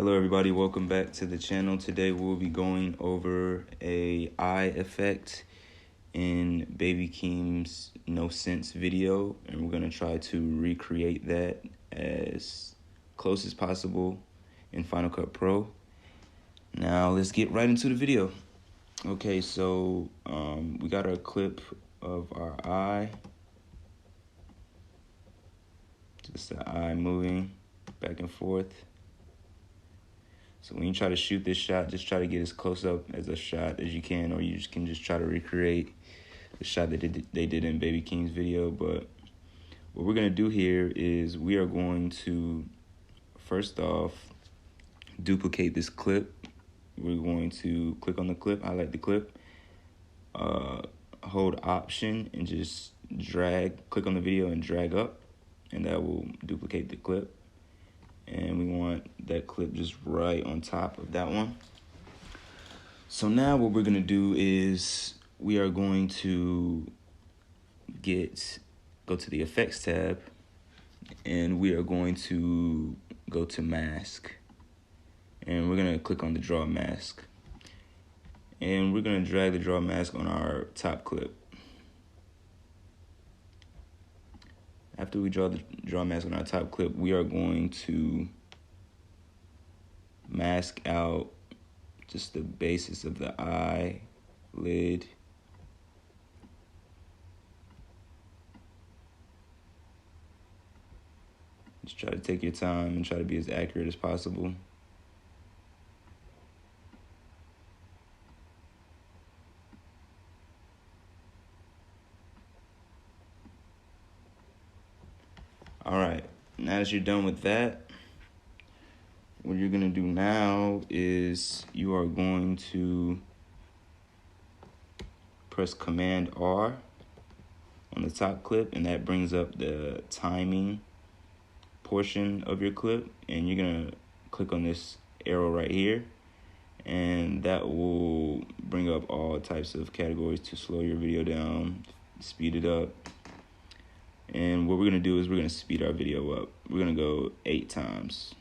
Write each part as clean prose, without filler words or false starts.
Hello everybody, welcome back to the channel. Today we'll be going over a eye effect in Baby Keem's No Sense video, and we're gonna try to recreate that as close as possible in Final Cut Pro. Now let's get right into the video. Okay, so we got our clip of our eye. Just the eye moving back and forth. So when you try to shoot this shot, just try to get as close up as a shot as you can, or you can just try to recreate the shot that they did in Baby Keem's video. But what we're gonna do here is we are going to, first off, duplicate this clip. We're going to click on the clip, highlight the clip, hold Option and just drag, click on the video and drag up, and that will duplicate the clip. And we want that clip just right on top of that one. So now what we're gonna do is we are going to go to the effects tab, and we are going to go to mask, and we're gonna click on the draw mask, and we're gonna drag the draw mask on our top clip. After we draw the draw mask on our top clip, we are going to mask out just the basis of the eye, lid. Just try to take your time and try to be as accurate as possible. All right, now that you're done with that, what you're gonna do now is you are going to press Command R on the top clip, and that brings up the timing portion of your clip, and you're gonna click on this arrow right here, and that will bring up all types of categories to slow your video down, speed it up. And what we're gonna do is we're gonna speed our video up. We're gonna go 8 times.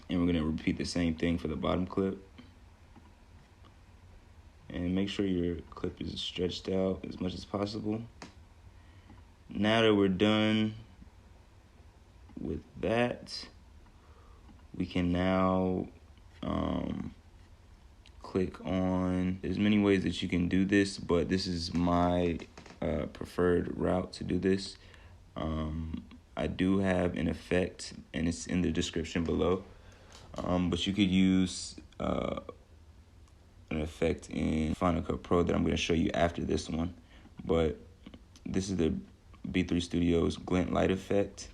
And we're gonna repeat the same thing for the bottom clip. And make sure your clip is stretched out as much as possible. Now that we're done with that, we can now click on, there's many ways that you can do this, but this is my preferred route to do this. I do have an effect, and it's in the description below, but you could use an effect in Final Cut Pro that I'm going to show you after this one. But this is the B3 Studios glint light effect,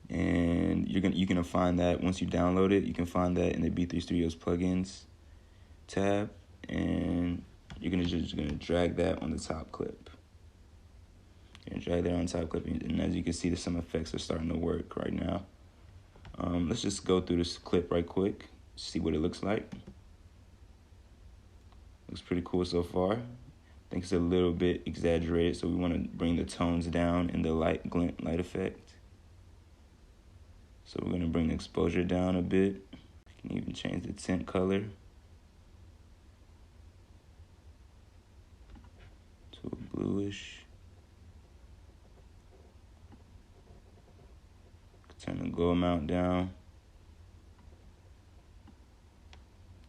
and you can find that once you download it. You can find that in the B3 Studios plugins tab, and you're just gonna drag that on the top clip. And drag that on the top clip, and as you can see, some effects are starting to work right now. Let's just go through this clip right quick, see what it looks like. Looks pretty cool so far. I think it's a little bit exaggerated, so we want to bring the tones down in the glint light effect. So we're gonna bring the exposure down a bit. You can even change the tint color to a bluish. Turn the glow amount down.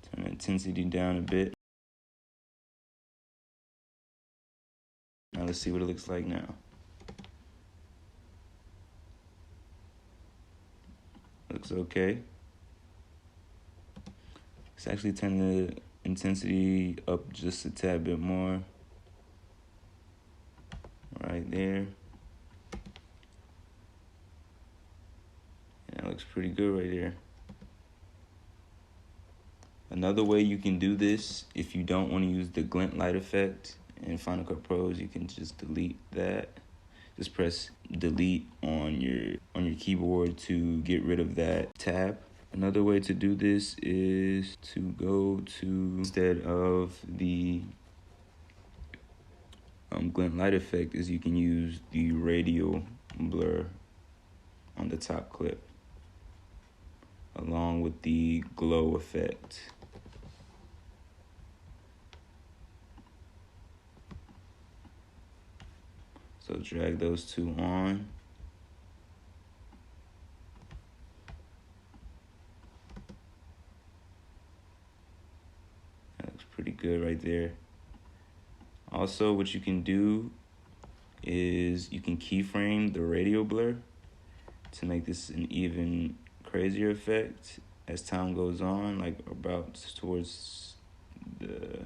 Turn the intensity down a bit. Now let's see what it looks like now. Looks okay. Let's actually turn the intensity up just a tad bit more. Right there. And that looks pretty good right there. Another way you can do this, if you don't want to use the glint light effect in Final Cut Pro, you can just delete that. Just press delete on your keyboard to get rid of that tab. Another way to do this is to go to, instead of the glint light effect, is you can use the radial blur on the top clip, along with the glow effect. So drag those two on. That looks pretty good right there. Also, what you can do is you can keyframe the radial blur to make this an even crazier effect as time goes on, like about towards the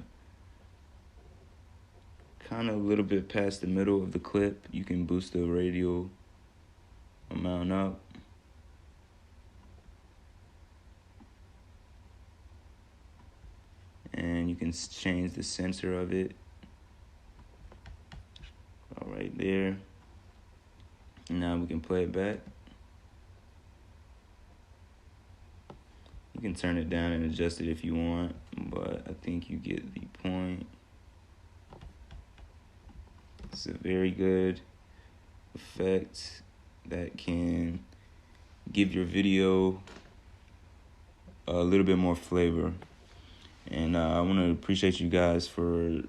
kind of a little bit past the middle of the clip. You can boost the radial amount up. And you can change the center of it. All right there. Now we can play it back. You can turn it down and adjust it if you want, but I think you get the point. It's a very good effect that can give your video a little bit more flavor. And I want to appreciate you guys for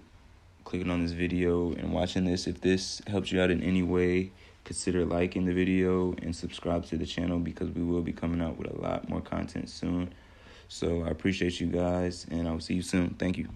clicking on this video and watching this. If this helps you out in any way, consider liking the video and subscribe to the channel, because we will be coming out with a lot more content soon. So I appreciate you guys, and I'll see you soon. Thank you.